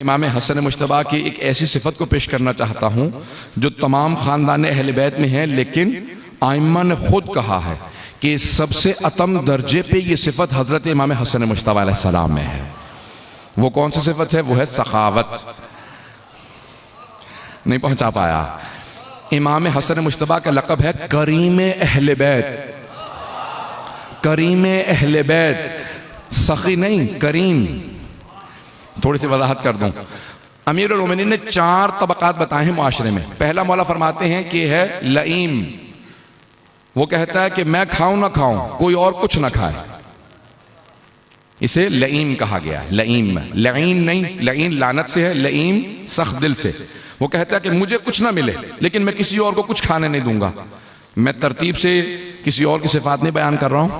इमाम हसन मुश्तबा की एक ऐसी सिफत को पेश करना चाहता हूँ जो तमाम ख़ानदान अहले बैत में है, लेकिन आइम्मा ने खुद कहा है कि सबसे अतम दर्जे पे ये सिफत हज़रत इमाम हसन मुश्तबा अलैहिस्सलाम में है। वो कौन सी सिफत है? वो है सखावत। नहीं पहुँचा पाया। इमाम हसन मुश्तबा का लक़ब है करीम अहले बैत। करीम अहले बैत, सखी नहीं, करीम। थोड़ी सी वजाहत कर दूं। अमीरुल मोमिनीन ने 4 तबकात बताए हैं मुआशरे में। पहला मौला फरमाते हैं कि है लईम। वो कहता है कि मैं खाऊं ना खाऊं, कोई और कुछ ना खाए, इसे लईम कहा गया। लईम, लईन नहीं, लईन लानत से है, लईम सख्त दिल से। वो कहता है कि मुझे कुछ ना मिले लेकिन मैं किसी और को कुछ खाने नहीं दूंगा। मैं तरतीब से किसी और की सिफात नहीं बयान कर रहा हूं।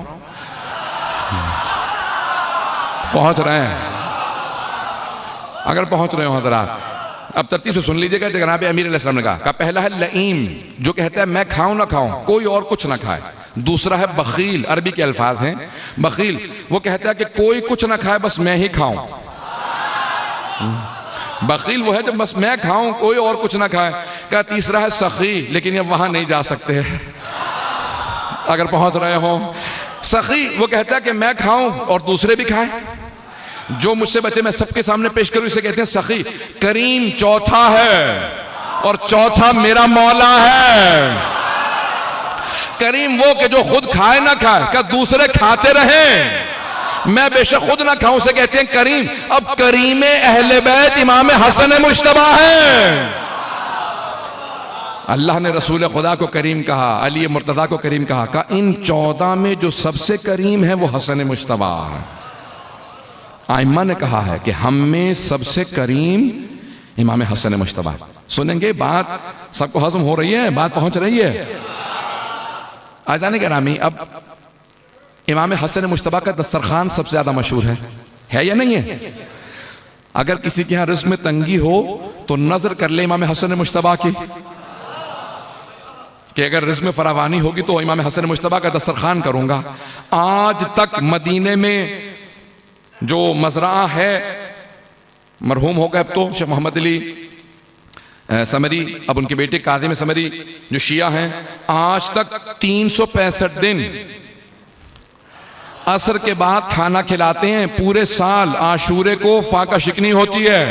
पहुंच रहे हैं? अगर पहुंच रहे हो हज़रात, अब तरतीब से सुन लीजिएगा। जनाब अमीर अलैहिस्सलाम ने कहा पहला है लईम, जो कहता है मैं खाऊं ना खाऊं, कोई और कुछ ना खाए। दूसरा है बखील, अरबी के अल्फाज हैं बखील। वो कहता है कि कोई कुछ ना खाए, बस मैं ही खाऊं। बखील वो है जब बस मैं खाऊं, कोई और कुछ ना खाए। क्या तीसरा है सखी, लेकिन अब वहां नहीं जा सकते। अगर पहुंच रहे हो, सखी वो कहता है कि मैं खाऊं और दूसरे भी खाएं, जो मुझसे बचे मैं सबके सामने पेश करूं, इसे कहते हैं सखी। करीम चौथा है और चौथा मेरा मौला है। करीम वो कि जो खुद खाए ना खाए, क्या दूसरे खाते रहें, मैं बेशक खुद ना खाऊं, से कहते हैं करीम। अब करीम अहले बैत इमाम हसन मुश्तबा है। अल्लाह ने रसूल खुदा को करीम कहा, अली मुर्तज़ा को करीम कहा। इन 14 में जो सबसे करीम है वो हसन मुश्तबा है। आइम्मा ने कहा है कि हम में सबसे करीम इमाम हसन मुश्तबा। सुनेंगे बात, सबको हजम हो रही है, बात पहुंच रही है। आज़ान गिरामी, अब इमाम हसन मुश्तबा का दस्तरखान सबसे ज्यादा मशहूर है या नहीं है? अगर किसी के यहां रिज़्क़ में तंगी हो तो नजर कर ले इमाम हसन मुश्तबा की, कि अगर रिज़्क़ में फरावानी होगी तो इमाम हसन मुश्तबा का दस्तरखान करूंगा। आज तक मदीने में जो मजरा है, मरहूम हो गए अब तो, शेख मोहम्मद अली समरी, अब उनके बेटे काज़िम समरी जो शिया हैं, आज तक 365 दिन असर के बाद खाना खिलाते हैं। पूरे साल आशूरे को फाका शिकनी होती है,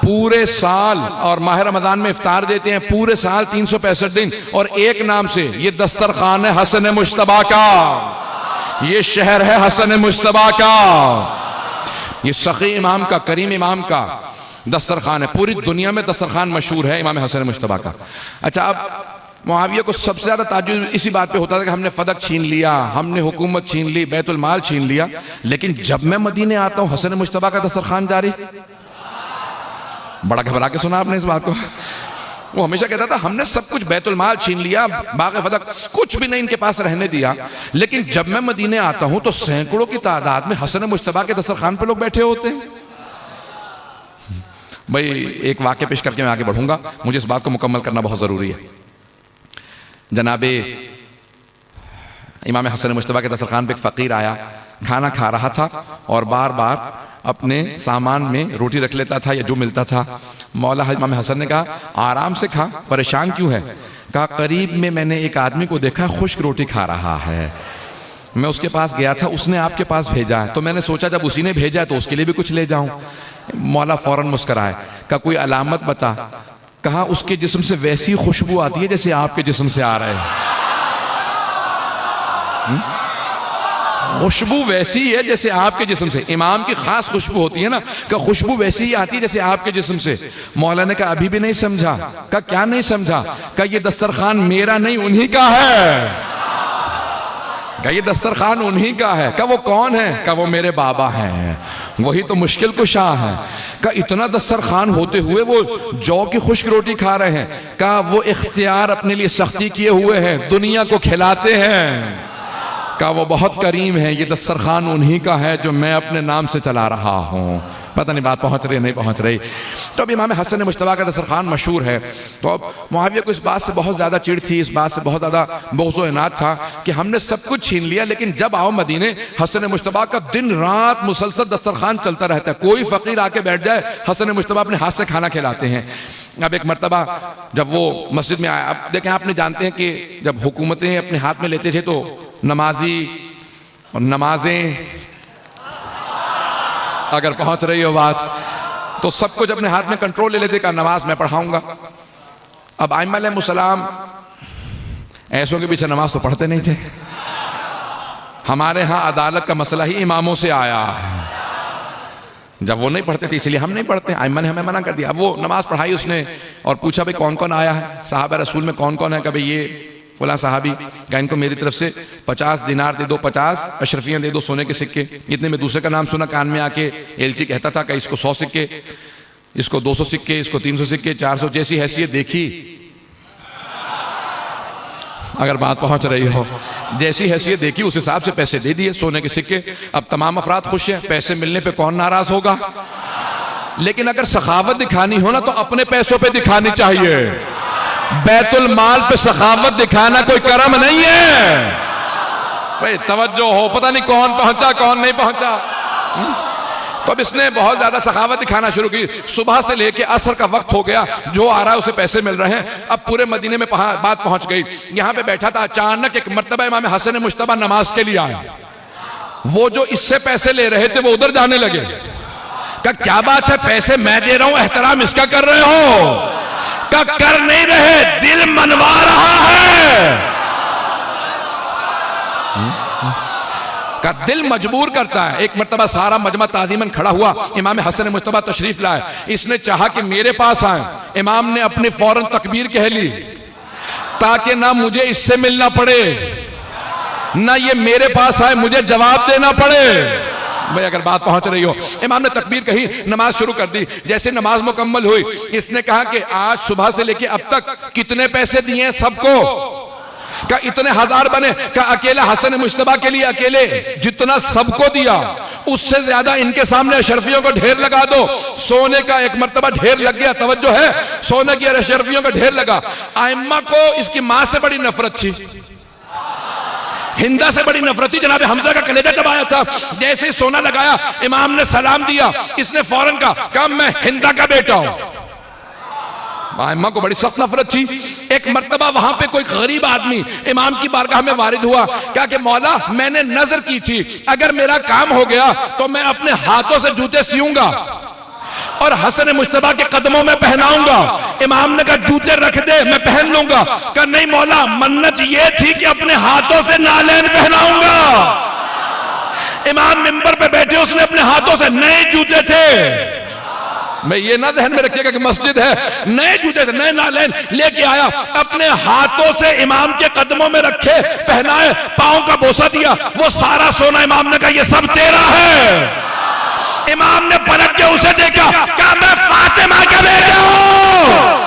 पूरे साल, और माह रमजान में इफ्तार देते हैं। पूरे साल 365 दिन, और एक नाम से ये दस्तरखान है हसन मुश्तबा का, ये शहर है हसन मुश्तबा का, ये सखी इमाम का, करीम इमाम का दस्तरखान है। पूरी दुनिया में दस्तरखान मशहूर है इमाम हसन मुश्तबा का। अच्छा, अब मुआविया को सबसे ज्यादा ताज्जुब इसी बात पे होता था कि हमने फदक छीन लिया, हमने हुकूमत छीन ली, बैतुल माल छीन लिया। लेकिन जब मैं मदीने आता हूं, हसन मुश्तबा का दस्तरखान जारी। बड़ा घबरा के सुना आपने इस बात को। वो हमेशा कहता था हमने सब कुछ बैतुल माल छीन लिया, बाग़ फदक कुछ भी नहीं इनके पास रहने दिया। लेकिन जब मैं मदीने आता हूं तो सैकड़ों की तादाद में हसन मुश्तबा के दस्तरखान पे लोग बैठे होते हैं। भाई एक वाक़या पेश करके मैं आगे बढ़ूंगा, मुझे इस बात को मुकम्मल करना बहुत जरूरी है। जनाबे इमाम हसन मुश्तबा के दस्तरखान पे एक फकीर आया, खाना खा रहा था और बार बार अपने सामान में रोटी रख लेता था या जो मिलता था। मौला इमाम हसन ने कहा आराम से खा, परेशान क्यों है? कहा करीब में मैंने एक आदमी को देखा खुश्क रोटी खा रहा है, मैं उसके पास गया था, उसने आपके पास भेजा है, तो मैंने सोचा जब उसी ने भेजा है तो उसके लिए भी कुछ ले जाऊं। मौला फौरन मुस्कुराए, कहा कोई अलामत बता। कहा उसके जिस्म से वैसी खुशबू आती है जैसे आपके जिस्म से आ रहे हैं। खुशबू वैसी है जैसे आपके जिस्म से। इमाम की खास खुशबू होती है ना, का खुशबू वैसी ही आती है जैसे आपके जिस्म से। मौला ने कहा अभी भी नहीं समझा। का क्या नहीं समझा? का ये दस्तरखान मेरा नहीं उन्हीं का है। का ये दस्तरखान उन्हीं का है। का वो कौन है? का वो मेरे बाबा हैं, वही तो मुश्किल कुशा है। का इतना दस्तरखान होते हुए वो जौ की खुश्क रोटी खा रहे हैं। का वो इख्तियार अपने लिए सख्ती किए हुए हैं, दुनिया को खिलाते हैं। का वो बहुत करीम है, ये दस्तरखान उन्हीं का है जो मैं अपने नाम से चला रहा हूं। पता नहीं बात पहुंच रही है नहीं पहुंच रही। तो अब इमाम हसन मुश्तबा का दस्तरखान मशहूर है। तो अब मुआविया को इस बात से बहुत ज़्यादा चिढ़ थी, इस बात से बहुत ज़्यादा बोझो इनाद था कि हमने सब कुछ छीन लिया, लेकिन जब आओ मदीने हसन मुश्तबा का दिन रात मुसलसल दस्तरखान चलता रहता है। कोई फ़कीर आके बैठ जाए, हसन मुश्तबा अपने हाथ से खाना खिलाते हैं। अब एक मरतबा जब वो मस्जिद में आया, अब देखें आपने जानते हैं कि जब हुकूमतें अपने हाथ में लेते थे तो नमाजी और नमाजें, अगर पहुंच रही हो बात, तो सब कुछ अपने हाथ में कंट्रोल ले लेते, का नमाज मैं पढ़ाऊंगा। अब आइम्मा अलैहिमुस्सलाम ऐसों के पीछे नमाज तो पढ़ते नहीं थे। हमारे यहां अदालत का मसला ही इमामों से आया है। जब वो नहीं पढ़ते थे इसलिए हम नहीं पढ़ते, आइम्मा ने हमें मना कर दिया। अब वो नमाज पढ़ाई उसने और पूछा भाई कौन कौन आया है, साहब रसूल में कौन कौन है, कभी ये फला साहबी का इनको मेरी तरफ से 50 दिनार दे दो, 50 अशरफियां दे दो सोने के सिक्के। इतने में दूसरे का नाम सुना कान में आके, एलची कहता था कि इसको 100 सिक्के, इसको 200 सिक्के, इसको 300 सिक्के, 400, जैसी हैसियत देखी, अगर बात पहुंच रही हो, जैसी हैसियत देखी उस हिसाब से पैसे दे दिए, सोने के सिक्के। अब तमाम अफराद खुश हैं, पैसे मिलने पे कौन नाराज होगा। लेकिन अगर सखावत दिखानी हो ना तो अपने पैसों पे दिखानी चाहिए। बैतुल माल पे सखावत दिखाना कोई कर्म नहीं है भाई। तवज्जो हो, पता नहीं कौन पहुंचा कौन नहीं पहुंचा। तो अब इसने बहुत ज्यादा सखावत दिखाना शुरू की। सुबह से लेके असर का वक्त हो गया, जो आ रहा है उसे पैसे मिल रहे हैं। अब पूरे मदीने में बात पहुंच गई। यहां पे बैठा था, अचानक एक मर्तबा इमाम हसन मुश्तबा नमाज के लिए आया। वो जो इससे पैसे ले रहे थे वो उधर जाने लगे। कहा क्या बात है, पैसे मैं दे रहा हूं, एहतराम इसका कर रहे हो। का कर नहीं रहे, दिल मनवा रहा है। का दिल मजबूर करता है। एक मर्तबा सारा मजमा ताज़ीमन खड़ा हुआ, इमाम हसन मुश्तबा तशरीफ लाए। इसने चाहा कि मेरे पास आए, इमाम ने अपनी फौरन तकबीर कह ली ताकि ना मुझे इससे मिलना पड़े, ना ये मेरे पास आए मुझे जवाब देना पड़े। भाई अगर बात पहुंच रही हो, इमाम ने तकबीर कही, नमाज शुरू कर दी। जैसे नमाज मुकम्मल हुई, इसने कहा कि आज सुबह से लेके अब तक कितने पैसे दिए हैं सबको। का इतने हजार बने। का अकेला हसन मुश्तबा के लिए अकेले जितना सबको दिया उससे ज्यादा इनके सामने अशरफियों को ढेर लगा दो। सोने का एक मर्तबा ढेर लग गया, तवज्जो है, सोने की अशरफियों का ढेर लगा। आइम्मा को इसकी मां से बड़ी नफरत थी, हिंदा से बड़ी नफरत थी। जनाब हमजा का कलेजा दबाया था। जैसे ही सोना लगाया, इमाम ने सलाम दिया, इसने फौरन कहा मैं हिंदा का बेटा हूं। इमाम को बड़ी सख्त नफरत थी। एक मर्तबा वहां पे कोई गरीब आदमी इमाम की बारगाह में वारिद हुआ, क्या कि मौला मैंने नजर की थी अगर मेरा काम हो गया तो मैं अपने हाथों से जूते सियूंगा और हसन मुश्तबा के कदमों में पहनाऊंगा। इमाम ने कहा जूते रख दे मैं पहन लूंगा। कहा नहीं मौला, मन्नत ये थी कि अपने हाथों से नालैन पहनाऊंगा। इमाम मिंबर पे बैठे, उसने अपने हाथों से नए जूते थे। मैं ये ना ध्यान में रखिएगा कि मस्जिद है, नए जूते थे, नए नालैन लेके आया, अपने हाथों से इमाम के कदमों में रखे, पहनाए, पांव का बोसा दिया। वो सारा सोना इमाम ने कहा ये सब तेरा है। इमाम ने पलट के उसे देखा, क्या मैं फातिमा का बेटा हूं।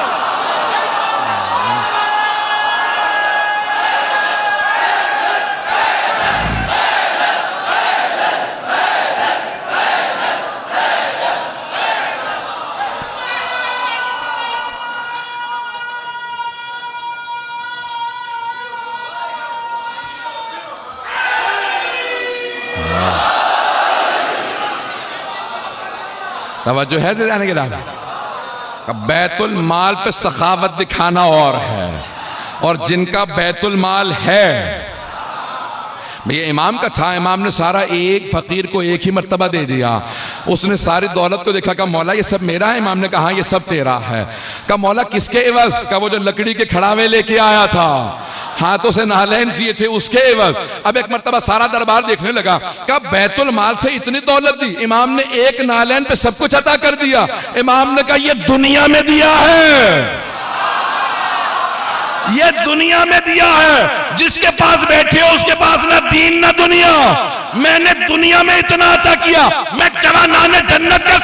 तवज्जो है जाने के बाद, बैतुल माल पे सखावत दिखाना और है, और जिनका बैतुल माल है, भैया इमाम का था, इमाम ने सारा एक फकीर को एक ही मर्तबा दे दिया। उसने सारी दौलत को देखा, कहा मौला ये सब मेरा है। इमाम ने कहा ये सब तेरा है। कहा मौला किसके एवज? का वो जो लकड़ी के खड़ावे लेके आया था, हाथों से नालैन सिए थे, उसके एवज। अब एक मर्तबा सारा दरबार देखने लगा, कहा बैतुल माल से इतनी दौलत दी, इमाम ने एक नालैन पे सब कुछ अता कर दिया। इमाम ने कहा ये दुनिया में दिया है, ये दुनिया में दिया है। जिसके पास बैठे हो उसके पास ना दीन ना दुनिया। मैंने दुनिया में इतना अता किया, मैं जवानाने जन्नत का